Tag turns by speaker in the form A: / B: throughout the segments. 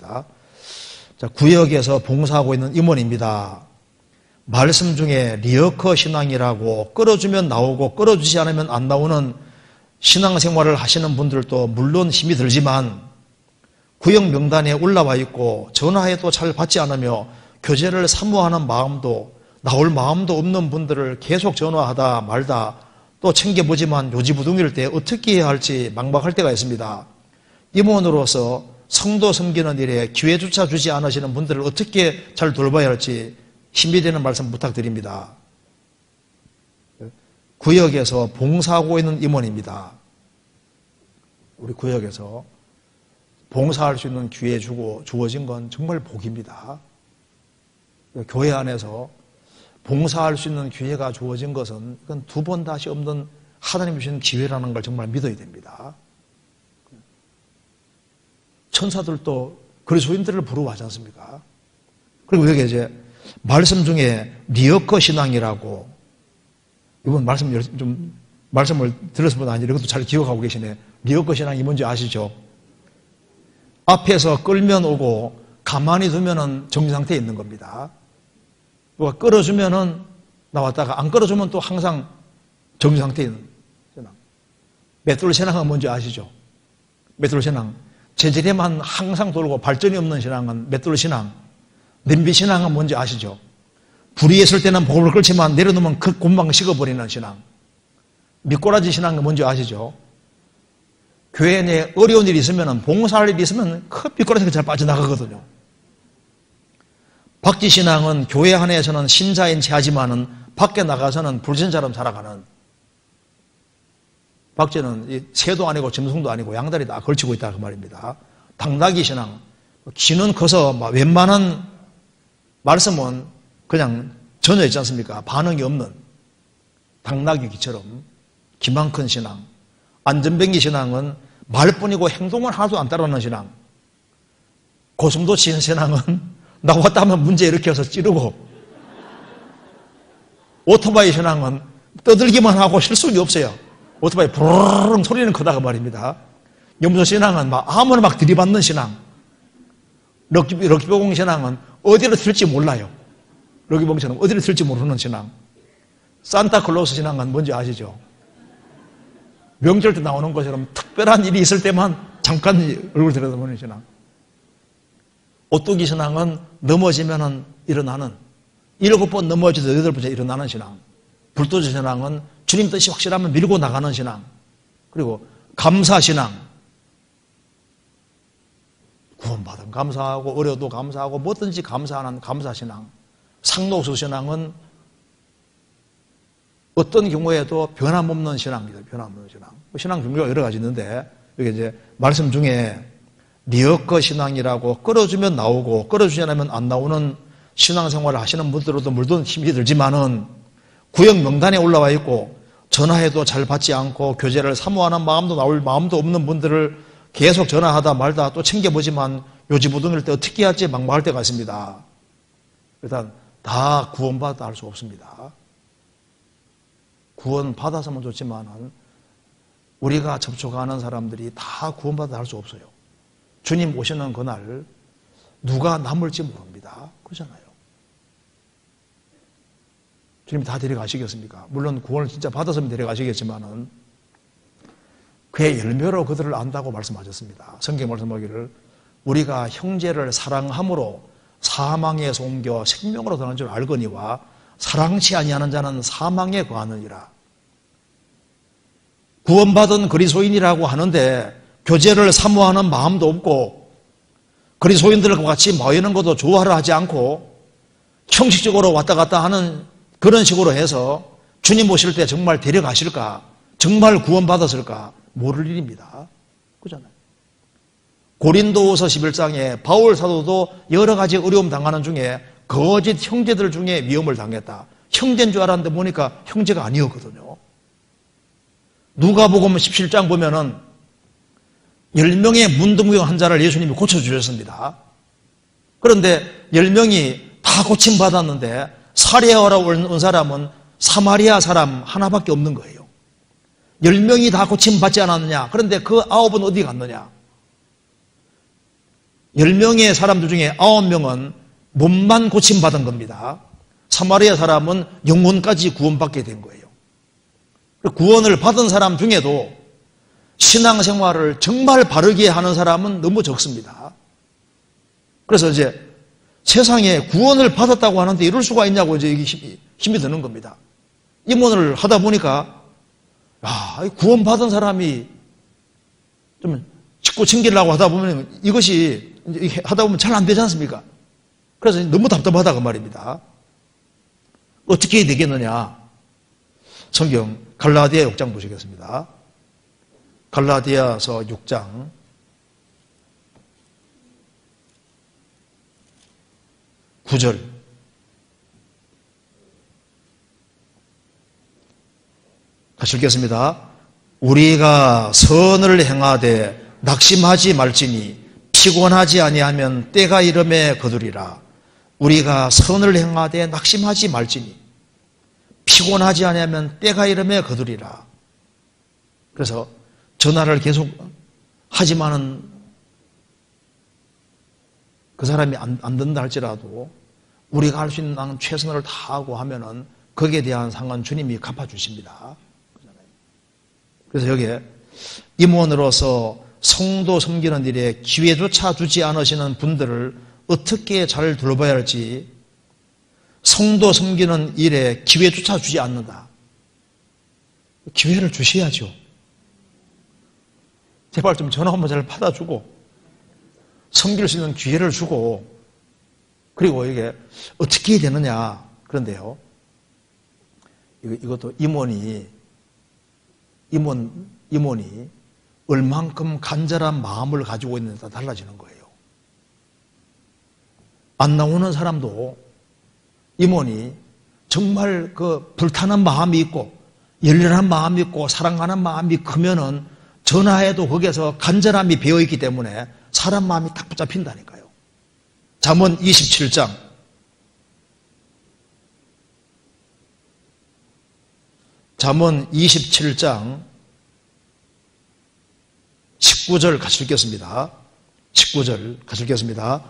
A: 하겠습니다. 자, 구역에서 봉사하고 있는 임원입니다. 말씀 중에 리어커 신앙이라고 끌어주면 나오고 끌어주지 않으면 안 나오는 신앙생활을 하시는 분들도 물론 힘이 들지만 구역 명단에 올라와 있고 전화해도 잘 받지 않으며 교제를 사모하는 마음도 나올 마음도 없는 분들을 계속 전화하다 말다 또 챙겨보지만 요지부동일 때 어떻게 해야 할지 막막할 때가 있습니다. 임원으로서 성도 섬기는 일에 기회조차 주지 않으시는 분들을 어떻게 잘 돌봐야 할지 힘이 되는 말씀 부탁드립니다. 구역에서 봉사하고 있는 임원입니다. 우리 구역에서 봉사할 수 있는 기회 주어진 건 정말 복입니다. 교회 안에서 봉사할 수 있는 기회가 주어진 것은 이건 두 번 다시 없는 하나님 주신 기회라는 걸 정말 믿어야 됩니다. 천사들도 그리스도인들을 부러워하지 않습니까? 그리고 여기 이제 말씀 중에 리어커 신앙이라고 이번 말씀을 들었을 분 아니 이것도 잘 기억하고 계시네. 리어커 신앙이 뭔지 아시죠? 앞에서 끌면 오고 가만히 두면은 정지 상태에 있는 겁니다. 누가 끌어주면은 나왔다가 안 끌어주면 또 항상 정지 상태에 있는 신앙. 맷돌 신앙은 뭔지 아시죠? 맷돌 신앙. 재질에만 항상 돌고 발전이 없는 신앙은 맷돌 신앙. 냄비 신앙은 뭔지 아시죠? 불이 있을 때는 복음을 끌지만 내려놓으면 그 금방 식어버리는 신앙. 미꾸라지 신앙은 뭔지 아시죠? 교회 내에 어려운 일이 있으면 봉사할 일이 있으면 그 미꾸라지가 잘 빠져나가거든요. 박쥐 신앙은 교회 안에서는 신자인 체하지만은 밖에 나가서는 불신자처럼 살아가는 박쥐는 새도 아니고 짐승도 아니고 양다리 다 걸치고 있다 그 말입니다. 당나귀 신앙 귀는 커서 웬만한 말씀은 그냥 전혀 있지 않습니까? 반응이 없는 당나귀 귀처럼 기만 큰 신앙. 안전뱅이 신앙은 말뿐이고 행동은 하나도 안 따르는 신앙. 고슴도 치는 신앙은 나왔다 하면 문제 일으켜서 찌르고 오토바이 신앙은 떠들기만 하고 실속이 없어요. 오토바이 부르릉 소리는 크다가 말입니다. 염소 신앙은 아무나 막 들이받는 신앙. 럭키보공 신앙은 어디로 튈지 몰라요. 럭키보공처럼 어디로 튈지 모르는 신앙. 산타클로스 신앙은 뭔지 아시죠? 명절 때 나오는 것처럼 특별한 일이 있을 때만 잠깐 얼굴 들여다보는 신앙. 오뚜기 신앙은 넘어지면 일어나는 7번 넘어져도 8번째 일어나는 신앙. 불도저 신앙은 주님 뜻이 확실하면 밀고 나가는 신앙. 그리고 감사 신앙. 구원받으면 감사하고 어려도 감사하고 뭐든지 감사하는 감사 신앙. 상록수 신앙은 어떤 경우에도 변함없는 신앙입니다. 변함없는 신앙. 신앙 종류가 여러 가지 있는데 여기 이제 말씀 중에 리어커 신앙이라고 끌어주면 나오고 끌어주지 않으면 안 나오는 신앙생활을 하시는 분들로도 물론 힘이 들지만은 구역 명단에 올라와 있고 전화해도 잘 받지 않고 교제를 사모하는 마음도 나올 마음도 없는 분들을 계속 전화하다 말다 또 챙겨보지만 요지부동일 때 어떻게 할지 막막할 때가 있습니다. 일단 다 구원받아 할 수 없습니다. 구원받았으면 좋지만은 우리가 접촉하는 사람들이 다 구원받아 할 수 없어요. 주님 오시는 그날 누가 남을지 모릅니다. 그렇잖아요. 주님 다 데려가시겠습니까? 물론 구원을 진짜 받았으면 데려가시겠지만은 그의 열매로 그들을 안다고 말씀하셨습니다. 성경 말씀하기를 우리가 형제를 사랑함으로 사망에서 옮겨 생명으로 더는 줄 알거니와 사랑치 아니하는 자는 사망에 거하느니라. 구원받은 그리스도인이라고 하는데 교제를 사모하는 마음도 없고 그리스도인들과 같이 모이는 것도 좋아하려 하지 않고 형식적으로 왔다 갔다 하는 그런 식으로 해서 주님 오실 때 정말 데려가실까? 정말 구원받았을까? 모를 일입니다. 그렇잖아요. 고린도후서 11장에 바울 사도도 여러 가지 어려움 당하는 중에 거짓 형제들 중에 위험을 당했다. 형제인 줄 알았는데 보니까 형제가 아니었거든요. 누가복음 17장 보면은 10명의 문둥병 환자를 예수님이 고쳐주셨습니다. 그런데 10명이 다 고침받았는데 사례하러 온 사람은 사마리아 사람 하나밖에 없는 거예요. 10명이 다 고침받지 않았느냐? 그런데 그 9은 어디 갔느냐? 10명의 사람들 중에 9명은 몸만 고침받은 겁니다. 사마리아 사람은 영혼까지 구원받게 된 거예요. 구원을 받은 사람 중에도 신앙생활을 정말 바르게 하는 사람은 너무 적습니다. 그래서 이제 세상에 구원을 받았다고 하는데 이럴 수가 있냐고 이제 힘이 드는 겁니다. 임원을 하다 보니까 구원 받은 사람이 좀 짓고 챙기려고 하다 보면 이것이 이제 하다 보면 잘 안 되지 않습니까? 그래서 너무 답답하다 그 말입니다. 어떻게 해야 되겠느냐? 성경 갈라디아 6장 보시겠습니다. 갈라디아서 6장 9절 같이 읽겠습니다. 우리가 선을 행하되 낙심하지 말지니 피곤하지 아니하면 때가 이름에 거두리라. 우리가 선을 행하되 낙심하지 말지니 피곤하지 아니하면 때가 이름에 거두리라. 그래서 전화를 계속 하지만은 그 사람이 안 된다 할지라도 우리가 할 수 있는 최선을 다하고 하면은 거기에 대한 상은 주님이 갚아주십니다. 그래서 여기에 임원으로서 성도 섬기는 일에 기회조차 주지 않으시는 분들을 어떻게 잘 돌봐야 할지, 성도 섬기는 일에 기회조차 주지 않는다. 기회를 주셔야죠. 제발 좀 전화 한번 잘 받아주고 섬길 수 있는 기회를 주고, 그리고 이게 어떻게 해야 되느냐. 그런데요, 이것도 임원이 얼만큼 간절한 마음을 가지고 있느냐에 따라 달라지는 거예요. 안 나오는 사람도 임원이 정말 그 불타는 마음이 있고 열렬한 마음이 있고 사랑하는 마음이 크면은 전화해도 거기에서 간절함이 배어있기 때문에 사람 마음이 딱 붙잡힌다니까요. 잠언 27장 19절 같이 읽겠습니다. 19절 같이 읽겠습니다.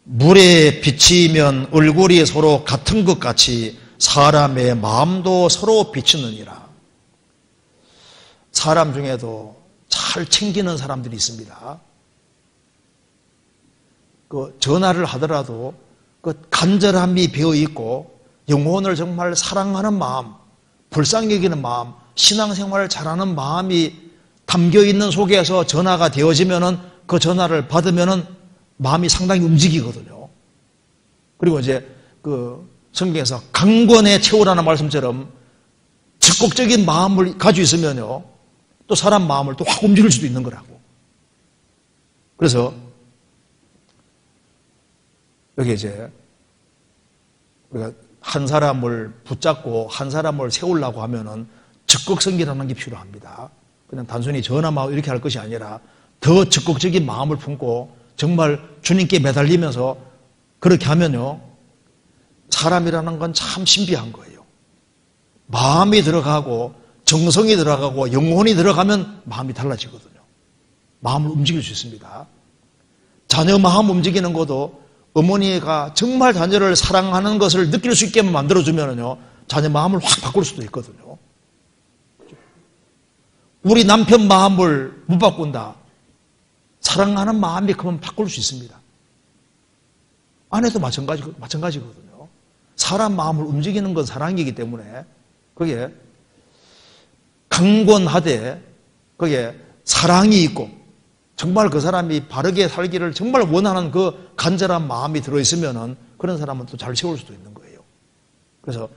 A: 물에 비치면 얼굴이 서로 같은 것 같이 사람의 마음도 서로 비추느니라. 사람 중에도 잘 챙기는 사람들이 있습니다. 그 전화를 하더라도 그 간절함이 배어 있고 영혼을 정말 사랑하는 마음, 불쌍히 여기는 마음, 신앙생활을 잘하는 마음이 담겨 있는 속에서 전화가 되어지면은 그 전화를 받으면은 마음이 상당히 움직이거든요. 그리고 이제 그 성경에서 강권에 채우라는 말씀처럼 적극적인 마음을 가지고 있으면요, 또 사람 마음을 또 확 움직일 수도 있는 거라고. 그래서 여기 이제 우리가 한 사람을 붙잡고 한 사람을 세우려고 하면은 적극성기라는 게 필요합니다. 그냥 단순히 전화만 이렇게 할 것이 아니라 더 적극적인 마음을 품고 정말 주님께 매달리면서 그렇게 하면요, 사람이라는 건 참 신비한 거예요. 마음이 들어가고 정성이 들어가고 영혼이 들어가면 마음이 달라지거든요. 마음을 움직일 수 있습니다. 자녀 마음 움직이는 것도 어머니가 정말 자녀를 사랑하는 것을 느낄 수 있게만 만들어주면요, 자녀 마음을 확 바꿀 수도 있거든요. 우리 남편 마음을 못 바꾼다. 사랑하는 마음이 그러면 바꿀 수 있습니다. 아내도 마찬가지거든요. 사람 마음을 움직이는 건 사랑이기 때문에 그게 강권하되 그게 사랑이 있고 정말 그 사람이 바르게 살기를 정말 원하는 그 간절한 마음이 들어있으면은 그런 사람은 또 잘 세울 수도 있는 거예요. 그래서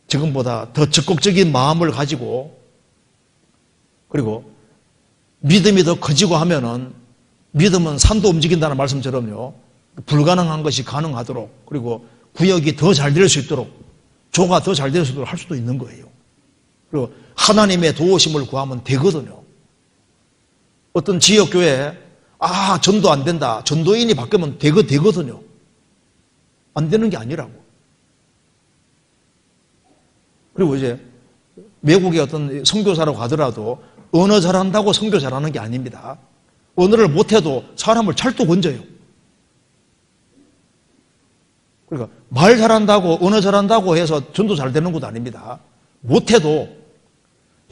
A: 지금보다 더 적극적인 마음을 가지고, 그리고 믿음이 더 커지고 하면은, 믿음은 산도 움직인다는 말씀처럼요, 불가능한 것이 가능하도록, 그리고 구역이 더 잘 될 수 있도록, 조가 더 잘 될 수 있도록 할 수도 있는 거예요. 그리고 하나님의 도우심을 구하면 되거든요. 어떤 지역교회에 전도 안 된다, 전도인이 바뀌면 되거든요. 안 되는 게 아니라고. 그리고 이제 외국의 어떤 선교사로 가더라도 언어 잘한다고 선교 잘하는 게 아닙니다. 언어를 못해도 사람을 잘 또 건져요. 그러니까 말 잘한다고, 언어 잘한다고 해서 전도 잘 되는 것도 아닙니다. 못해도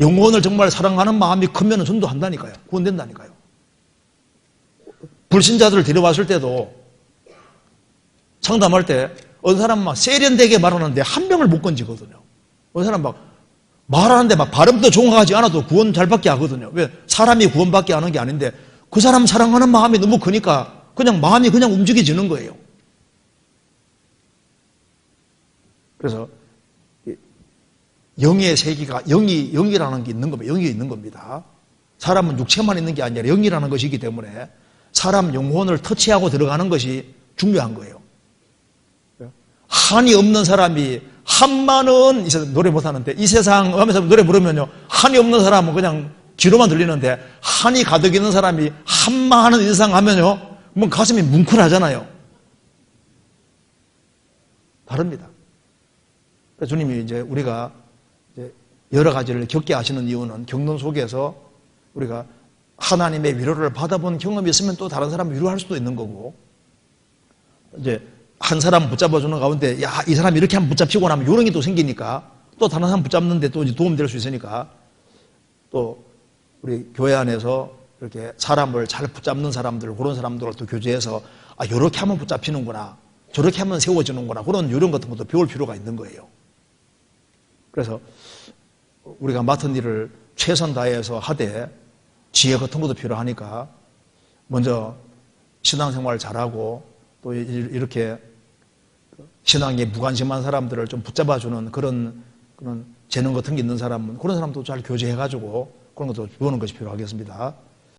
A: 영혼을 정말 사랑하는 마음이 크면 전도한다니까요. 구원된다니까요. 불신자들을 데려왔을 때도 상담할 때 어느 사람 막 세련되게 말하는데 한 명을 못 건지거든요. 어느 사람 막 말하는데 막 발음도 정확하지 않아도 구원 잘 받게 하거든요. 왜? 사람이 구원받게 하는 게 아닌데 그 사람 사랑하는 마음이 너무 크니까 그냥 마음이 그냥 움직여지는 거예요. 그래서 영의 세계가 영이라는 게 있는 겁니다. 영이 있는 겁니다. 사람은 육체만 있는 게 아니라 영이라는 것이기 때문에 사람 영혼을 터치하고 들어가는 것이 중요한 거예요. 한이 없는 사람이 한만은 노래 못하는데 이 세상 하면서 노래 부르면요 한이 없는 사람은 그냥 귀로만 들리는데 한이 가득 있는 사람이 한만은 이상 하면요 뭐 가슴이 뭉클하잖아요. 다릅니다. 그래서 주님이 이제 우리가 이제 여러 가지를 겪게 하시는 이유는 겪는 속에서 우리가 하나님의 위로를 받아본 경험이 있으면 또 다른 사람을 위로할 수도 있는 거고, 이제 한 사람 붙잡아주는 가운데 야, 이 사람이 이렇게 한번 붙잡히고 나면 요령이 또 생기니까 또 다른 사람 붙잡는데 또 도움될 수 있으니까 또 우리 교회 안에서 이렇게 사람을 잘 붙잡는 사람들, 그런 사람들을 또 교제해서 아, 요렇게 하면 붙잡히는구나, 저렇게 하면 세워지는구나, 그런 요령 같은 것도 배울 필요가 있는 거예요. 그래서 우리가 맡은 일을 최선 다해서 하되 지혜 같은 것도 필요하니까 먼저 신앙생활 잘하고 또 이렇게 신앙에 무관심한 사람들을 좀 붙잡아주는 그런 재능 같은 게 있는 사람은 그런 사람도 잘 교제해가지고 그런 것도 배우는 것이 필요하겠습니다.